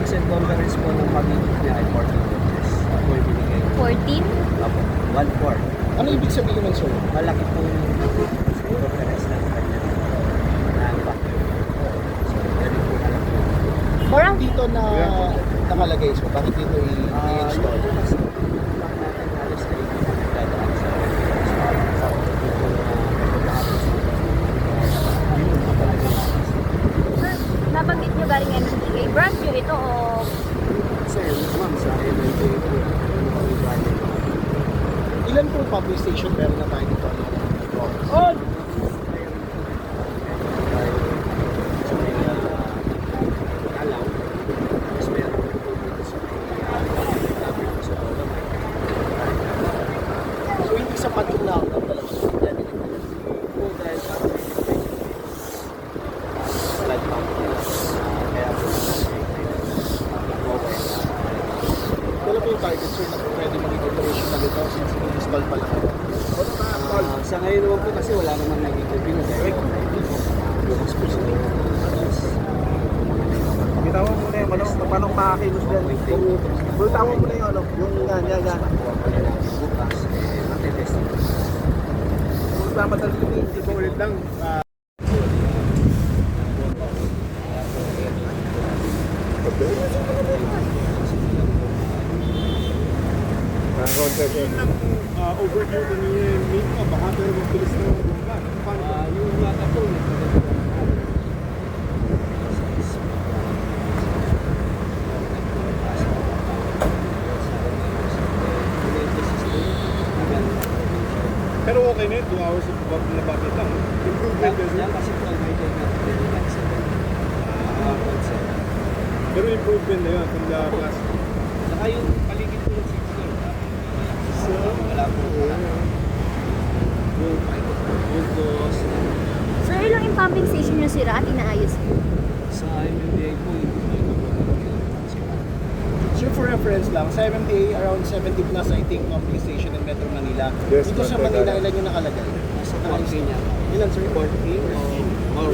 present conference po ng pamilya niya ay 14 inches. Ako ay binigay. 14? Apo, 1/4. Ano ibig sabihin ng sir? Malaki po yung conference ng kanya na vacuum. So, ganun po malaki. Parang Dito na nakalagay, so bakit dito i-install? Yung kasi back natin halos ay dadaan sa sir, nabanggit nyo galing MMDA. Branch nyo ito o Sir, ma'am, sa MLJ po, Ilan po public station meron na tayo dito? on? So hindi sapat yung lang ng dalawang yan. Wala po yung target sir na po pwede maging operational ito since in-install pa lang ito. Sa ngayon naman po kasi wala naman naging direct. Bukas po sa Bitawan mo na yung ano, paano makakilos dyan? Bitawan mo na yung ano, yung yan. bukas, matitesting. Dapat talaga hindi po ulit lang. Overdue kung yung main ko, baka pero mabilis na yung bomba. Yung yata po, Pero okay na yun, 2 hours na bakit lang. Improvement kasi. kasi po may take Pero improvement na yun, from the class. Saka yung paligid po ng 6 floor. So, wala po. Yung cost, Sir, ilang yung pumping station nyo sira at inaayos nyo? sa MMDA po, Sir, for reference lang, sa MMDA, around 70 plus I think pumping station in Metro Manila. Yes, Dito sa Metro Manila, Manila. ilan yung nakalagay? nasa 40 niya. Ilan sir? 40 o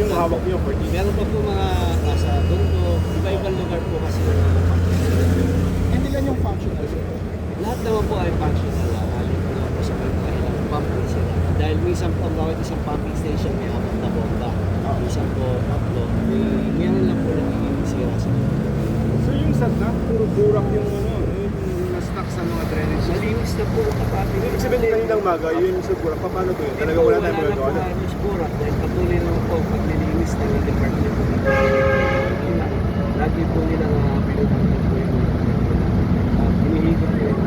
Yung hawak nyo, 40. meron pa po mga nasa Tondo, iba-ibang lugar po kasi yung And ilan yung functional sir? lahat naman po ay functional. Halip na po sa kanilang pumping sila. Dahil minsan po, bawat isang pumping station may apat na bomba. Minsan po, tatlo. Meron lang po nagiging sa So yung SAT na, puro burak yung ano, yung na-stuck sa mga drainage. malinis na po kapatid. Ibig sabihin kaninang maga, yung sa burak, paano to yun? Talaga wala tayong magagawa na. Halos burak dahil patuloy naman po paglilinis ng department. Lagi po nilang pinupunta po yung hinihigop po yung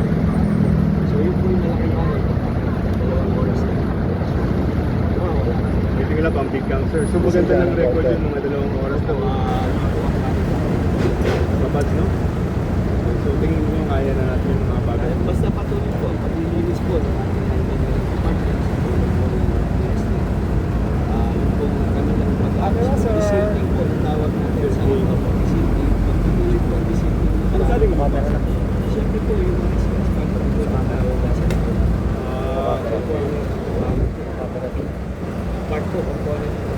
so yun po yung malaking bagay. Dalawang oras na. Wala. Pwede nga lang, big cancer. So maganda ng record yung mga 2 oras na mabads, no? So tingin mo kaya na natin yung mga bagay. Basta patuloy po, paglilinis po ng ating department. Yun po kami lang pag-visiting po, tawag natin sa mga pag-visiting. Pagtuloy po ang visiting. Ano sabi mo? Siyempre po yung mga sponsor po na part po, component po.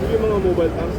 Yung mga mobile tanks,